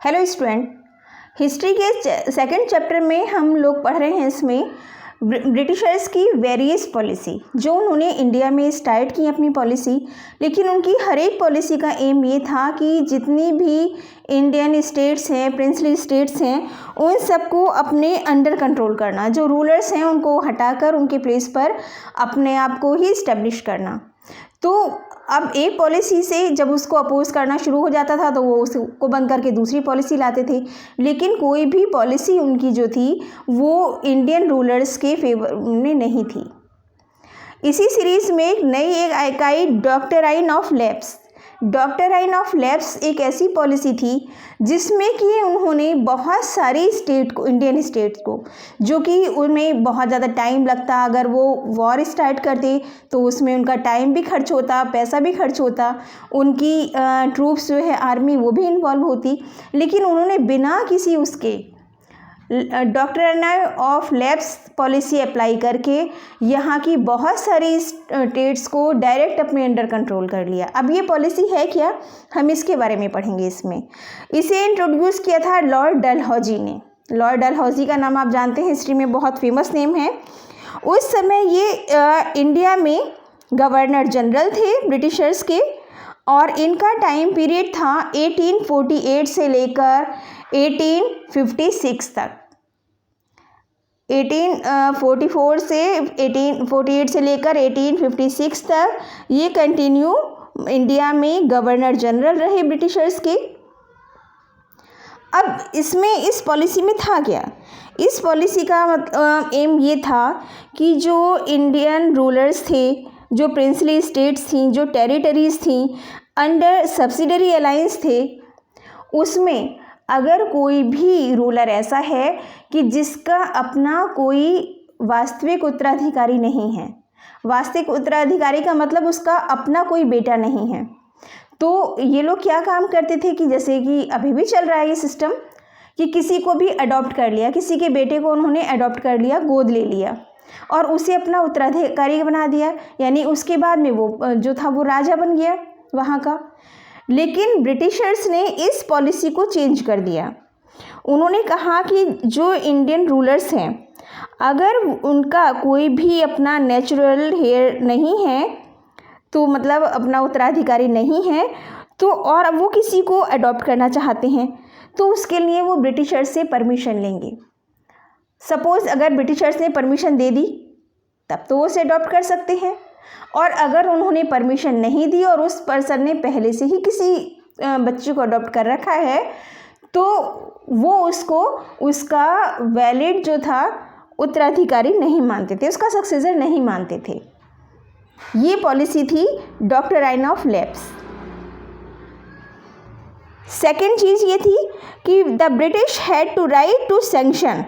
Hello student, history के second chapter में हम लोग पढ़ रहे हैं इसमें ब्रिटिशर्स की वेरियस पॉलिसी जो उन्होंने इंडिया में स्टार्ट की अपनी पॉलिसी। लेकिन उनकी हर एक पॉलिसी का एम ये था कि जितनी भी इंडियन स्टेट्स हैं, प्रिंसली स्टेट्स हैं, उन सबको अपने अंडर कंट्रोल करना, जो रूलर्स हैं उनको हटाकर उनके प्लेस पर अपने आप को ही इस्टेब्लिश करना। तो अब एक पॉलिसी से जब उसको अपोज करना शुरू हो जाता था तो वो उसको बंद करके दूसरी पॉलिसी लाते थे, लेकिन कोई भी पॉलिसी उनकी जो थी वो इंडियन रूलर्स के फेवर में नहीं थी। इसी सीरीज़ में एक नई इकाई doctrine of lapse. Doctrine of lapse एक ऐसी पॉलिसी थी जिसमें कि उन्होंने बहुत सारी स्टेट को, इंडियन स्टेट्स को, जो कि उनमें बहुत ज़्यादा टाइम लगता, अगर वो वॉर स्टार्ट करते तो उसमें उनका टाइम भी खर्च होता, पैसा भी खर्च होता, उनकी ट्रूप्स जो है आर्मी वो भी इन्वॉल्व होती, लेकिन उन्होंने बिना किसी उसके doctrine of lapse policy apply करके यहाँ की बहुत सारी स्टेट्स को डायरेक्ट अपने अंडर कंट्रोल कर लिया। अब ये पॉलिसी है क्या, हम इसके बारे में पढ़ेंगे। इसमें इसे इंट्रोड्यूस किया था लॉर्ड डलहौजी ने। लॉर्ड डलहौजी का नाम आप जानते हैं, हिस्ट्री में बहुत फेमस नेम है। उस समय ये इंडिया में गवर्नर जनरल थे ब्रिटिशर्स के, और इनका टाइम पीरियड था 1848 से लेकर 1856 तक। 1844 से 1848 से लेकर 1856 तक ये कंटिन्यू इंडिया में गवर्नर जनरल रहे ब्रिटिशर्स के। अब इसमें इस पॉलिसी में था क्या, इस पॉलिसी का एम ये था कि जो इंडियन रूलर्स थे, जो प्रिंसली स्टेट्स थीं, जो टेरिटरीज थीं, अंडर सब्सिडरी अलायंस थे, उसमें अगर कोई भी रूलर ऐसा है कि जिसका अपना कोई वास्तविक उत्तराधिकारी नहीं है, वास्तविक उत्तराधिकारी का मतलब उसका अपना कोई बेटा नहीं है, तो ये लोग क्या काम करते थे कि जैसे कि अभी भी चल रहा है ये सिस्टम कि किसी को भी अडॉप्ट कर लिया, किसी के बेटे को उन्होंने अडॉप्ट कर लिया, गोद ले लिया और उसे अपना उत्तराधिकारी बना दिया, यानी उसके बाद में वो जो था वो राजा बन गया वहाँ का। लेकिन ब्रिटिशर्स ने इस पॉलिसी को चेंज कर दिया। उन्होंने कहा कि जो इंडियन रूलर्स हैं, अगर उनका कोई भी अपना नेचुरल हेयर नहीं है, तो मतलब अपना उत्तराधिकारी नहीं है, तो और वो किसी को अडॉप्ट करना चाहते हैं तो उसके लिए वो ब्रिटिशर्स से परमिशन लेंगे। सपोज़ अगर ब्रिटिशर्स ने परमिशन दे दी तब तो वो उसे अडॉप्ट कर सकते हैं, और अगर उन्होंने परमिशन नहीं दी और उस पर्सन ने पहले से ही किसी बच्चे को अडॉप्ट कर रखा है तो वो उसको उसका वैलिड जो था उत्तराधिकारी नहीं मानते थे, उसका सक्सेसर नहीं मानते थे। ये पॉलिसी थी डॉक्ट्राइन ऑफ लैप्स। सेकेंड चीज़ ये थी कि the British had to right to sanction.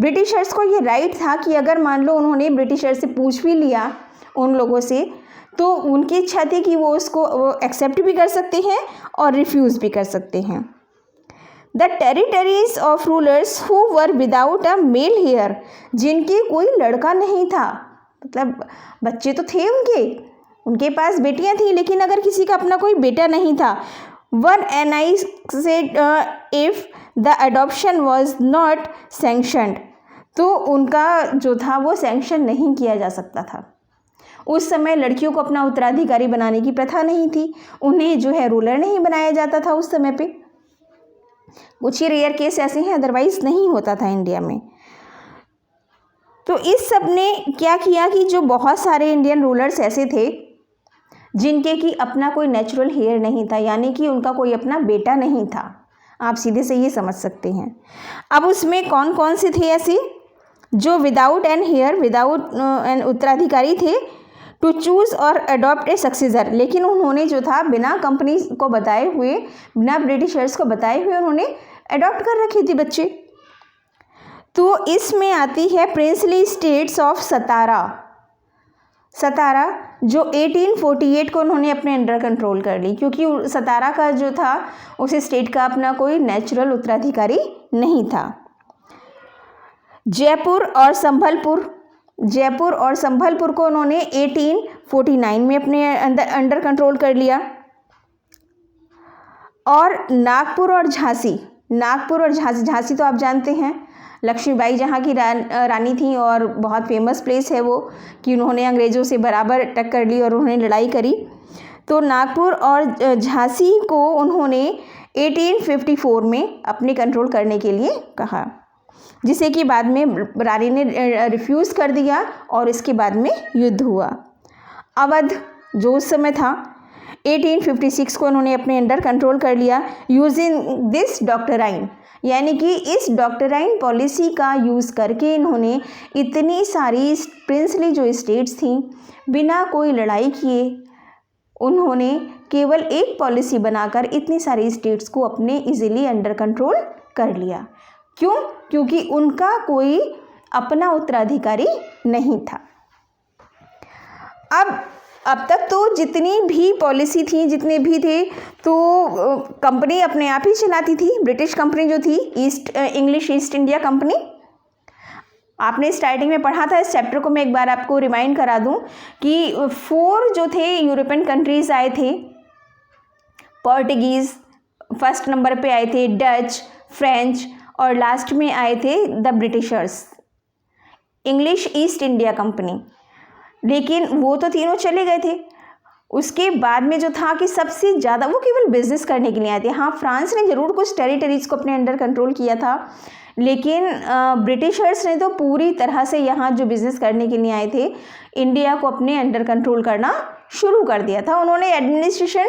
Britishers को ये राइट था कि अगर मान लो उन्होंने ब्रिटिशर्स से पूछ भी लिया उन लोगों से, तो उनकी इच्छा थी कि वो उसको एक्सेप्ट भी कर सकते हैं और रिफ्यूज़ भी कर सकते हैं। The territories of rulers who were without a male heir, जिनके कोई लड़का नहीं था, मतलब बच्चे तो थे उनके पास बेटियां थी, लेकिन अगर किसी का अपना कोई बेटा नहीं था, वन एनाइसेड if the adoption was not sanctioned, तो उनका जो था वो सैंक्शन नहीं किया जा सकता था। उस समय लड़कियों को अपना उत्तराधिकारी बनाने की प्रथा नहीं थी, उन्हें जो है रूलर नहीं बनाया जाता था उस समय पे। कुछ ही रेयर केस ऐसे हैं, अदरवाइज नहीं होता था इंडिया में। तो इस सब ने क्या किया कि जो बहुत सारे इंडियन रूलर्स ऐसे थे जिनके कि अपना कोई नेचुरल हेयर नहीं था, यानी कि उनका कोई अपना बेटा नहीं था, आप सीधे से ये समझ सकते हैं। अब उसमें कौन कौन से थे ऐसे जो without an heir, without an उत्तराधिकारी थे, टू चूज़ और अडॉप्ट ए सक्सेसर, लेकिन उन्होंने जो था बिना कंपनी को बताए हुए, बिना ब्रिटिशर्स को बताए हुए उन्होंने अडॉप्ट कर रखे थे बच्चे। तो इसमें आती है प्रिंसली स्टेट्स ऑफ सतारा। सतारा जो 1848 को उन्होंने अपने अंडर कंट्रोल कर ली, क्योंकि सतारा का जो था उस स्टेट का अपना कोई नेचुरल उत्तराधिकारी नहीं था। जयपुर और संभलपुर को उन्होंने 1849 में अपने अंडर कंट्रोल कर लिया। और नागपुर और झांसी, झांसी तो आप जानते हैं लक्ष्मीबाई जहाँ की रानी थी और बहुत फेमस प्लेस है वो कि उन्होंने अंग्रेज़ों से बराबर टक्कर ली और उन्होंने लड़ाई करी। तो नागपुर और झांसी को उन्होंने 1854 में अपने कंट्रोल करने के लिए कहा, जिसे कि बाद में रानी ने रिफ्यूज़ कर दिया और इसके बाद में युद्ध हुआ। अवध जो उस समय था 1856 को उन्होंने अपने अंडर कंट्रोल कर लिया यूजिंग दिस डॉक्टराइन, यानी कि इस डॉक्टराइन पॉलिसी का यूज़ करके इन्होंने इतनी सारी प्रिंसली जो स्टेट्स थी बिना कोई लड़ाई किए उन्होंने केवल एक पॉलिसी बनाकर इतनी सारी स्टेट्स को अपने इजीली अंडर कंट्रोल कर लिया। क्यों? क्योंकि उनका कोई अपना उत्तराधिकारी नहीं था। अब तक तो जितनी भी पॉलिसी थी, जितने भी थे, तो कंपनी अपने आप ही चलाती थी। ब्रिटिश कंपनी जो थी इंग्लिश ईस्ट इंडिया कंपनी, आपने स्टार्टिंग में पढ़ा था। इस चैप्टर को मैं एक बार आपको रिमाइंड करा दूं कि 4 जो थे यूरोपियन कंट्रीज़ आए थे। पोर्टुगीज़ फर्स्ट नंबर पे आए थे, डच, फ्रेंच और लास्ट में आए थे the Britishers, English east India company. लेकिन वो तो तीनों चले गए थे। उसके बाद में जो था कि सबसे ज़्यादा वो केवल बिजनेस करने के लिए आए थे। हाँ, फ्रांस ने ज़रूर कुछ टेरिटरीज़ को अपने अंडर कंट्रोल किया था, लेकिन ब्रिटिशर्स ने तो पूरी तरह से यहाँ जो बिज़नेस करने के लिए आए थे इंडिया को अपने अंडर कंट्रोल करना शुरू कर दिया था। उन्होंने एडमिनिस्ट्रेशन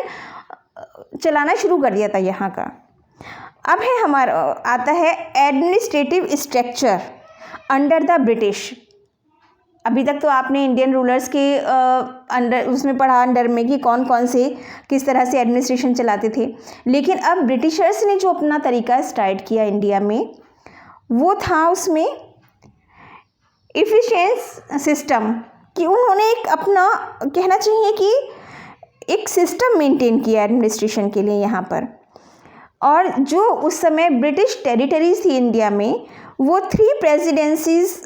चलाना शुरू कर दिया था यहाँ का। अब है हमारा आता है administrative structure under the British. अभी तक तो आपने इंडियन रूलर्स के अंडर उसमें पढ़ा अंडर में कि कौन कौन से किस तरह से एडमिनिस्ट्रेशन चलाते थे, लेकिन अब ब्रिटिशर्स ने जो अपना तरीका स्टार्ट किया इंडिया में वो था उसमें इफिशिएंस सिस्टम, कि उन्होंने एक अपना कहना चाहिए कि एक सिस्टम मेंटेन किया एडमिनिस्ट्रेशन के लिए यहाँ पर। और जो उस समय ब्रिटिश टेरिटरीज थी इंडिया में वो 3 प्रेसिडेंसीज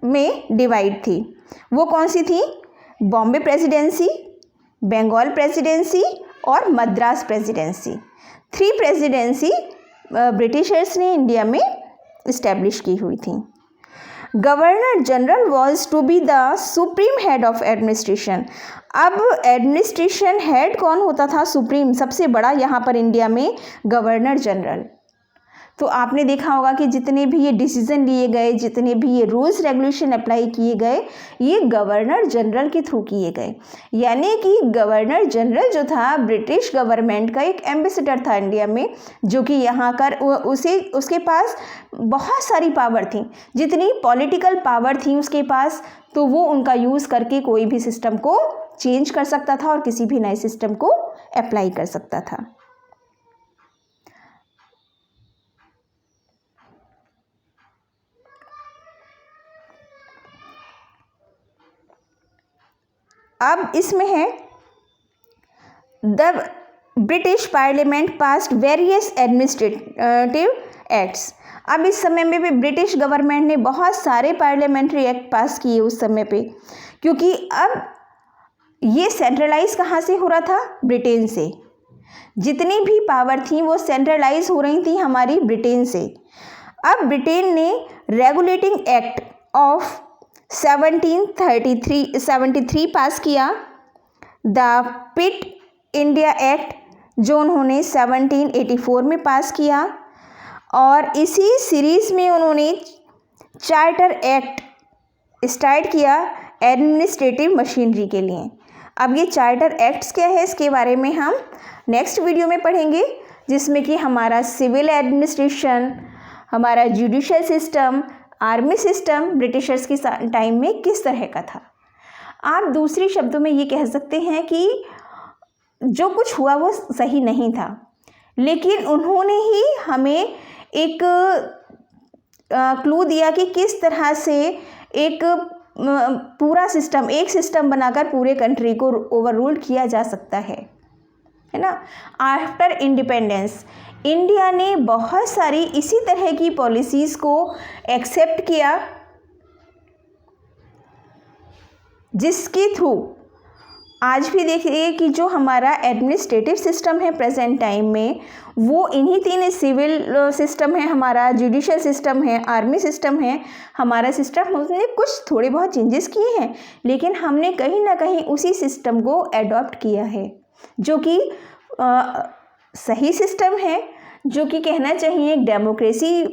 में डिवाइड थी। वो कौन सी थी? बॉम्बे प्रेसिडेंसी, बंगाल प्रेसिडेंसी और मद्रास प्रेसिडेंसी। 3 प्रेसिडेंसी ब्रिटिशर्स ने इंडिया में इस्टेब्लिश की हुई थी। Governor general was to be the supreme head of administration. अब एडमिनिस्ट्रेशन हेड कौन होता था? सुप्रीम, सबसे बड़ा यहाँ पर इंडिया में गवर्नर जनरल। तो आपने देखा होगा कि जितने भी ये डिसीजन लिए गए, जितने भी ये रूल्स रेगुलेशन अप्लाई किए गए, ये गवर्नर जनरल के थ्रू किए गए। यानी कि गवर्नर जनरल जो था ब्रिटिश गवर्नमेंट का एक एम्बेसडर था इंडिया में, जो कि यहाँ कर उसके पास बहुत सारी पावर थी, जितनी पॉलिटिकल पावर थी उसके पास, तो वो उनका यूज़ करके कोई भी सिस्टम को चेंज कर सकता था और किसी भी नए सिस्टम को अप्लाई कर सकता था। अब इसमें है the British parliament passed various administrative acts. अब इस समय में भी ब्रिटिश गवर्नमेंट ने बहुत सारे पार्लियामेंट्री एक्ट पास किए उस समय पे, क्योंकि अब ये सेंट्रलाइज कहाँ से हो रहा था? ब्रिटेन से। जितनी भी पावर थी वो सेंट्रलाइज हो रही थी हमारी ब्रिटेन से। अब ब्रिटेन ने रेगुलेटिंग एक्ट ऑफ 1773 पास किया, द पिट इंडिया एक्ट जो उन्होंने 1784 में पास किया, और इसी सीरीज़ में उन्होंने चार्टर एक्ट स्टार्ट किया एडमिनिस्ट्रेटिव मशीनरी के लिए। अब ये चार्टर एक्ट्स क्या है इसके बारे में हम नेक्स्ट वीडियो में पढ़ेंगे, जिसमें कि हमारा सिविल एडमिनिस्ट्रेशन, हमारा judicial system, army system Britishers के टाइम में किस तरह का था। आप दूसरे शब्दों में ये कह सकते हैं कि जो कुछ हुआ वो सही नहीं था, लेकिन उन्होंने ही हमें एक क्लू दिया कि किस तरह से एक पूरा सिस्टम, एक सिस्टम बनाकर पूरे कंट्री को ओवररूल किया जा सकता है ना। आफ्टर इंडिपेंडेंस इंडिया ने बहुत सारी इसी तरह की पॉलिसीज़ को एक्सेप्ट किया, जिसके थ्रू आज भी देखिए कि जो हमारा एडमिनिस्ट्रेटिव सिस्टम है प्रेजेंट टाइम में, वो इन्हीं तीन, सिविल सिस्टम है हमारा, जुडिशियल सिस्टम है, आर्मी सिस्टम है हमारा सिस्टम, उसने कुछ थोड़े बहुत चेंजेस किए हैं, लेकिन हमने कहीं ना कहीं उसी सिस्टम को एडॉप्ट किया है, जो कि सही सिस्टम है, जो कि कहना चाहिए एक डेमोक्रेसी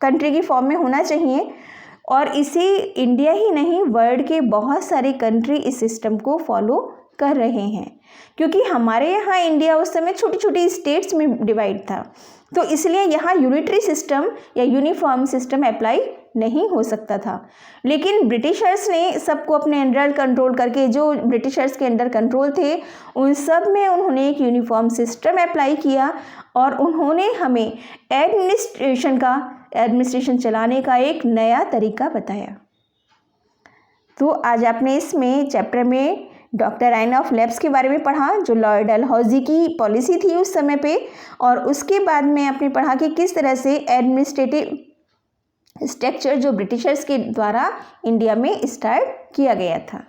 कंट्री की फॉर्म में होना चाहिए। और इसे इंडिया ही नहीं, वर्ल्ड के बहुत सारे कंट्री इस सिस्टम को फॉलो कर रहे हैं, क्योंकि हमारे यहाँ इंडिया उस समय छोटी छोटी स्टेट्स में डिवाइड था, तो इसलिए यहाँ यूनिटरी सिस्टम या यूनिफॉर्म सिस्टम अप्लाई नहीं हो सकता था। लेकिन ब्रिटिशर्स ने सबको अपने अंडर कंट्रोल करके, जो ब्रिटिशर्स के अंडर कंट्रोल थे उन सब में उन्होंने एक यूनिफॉर्म सिस्टम अप्लाई किया, और उन्होंने हमें एडमिनिस्ट्रेशन चलाने का एक नया तरीका बताया। तो आज आपने इसमें चैप्टर में डॉक्टर आइना ऑफ लेब्स के बारे में पढ़ा, जो लॉर्ड डलहौजी की पॉलिसी थी उस समय पे, और उसके बाद में आपने पढ़ा कि किस तरह से एडमिनिस्ट्रेटिव स्ट्रक्चर जो ब्रिटिशर्स के द्वारा इंडिया में स्टार्ट किया गया था।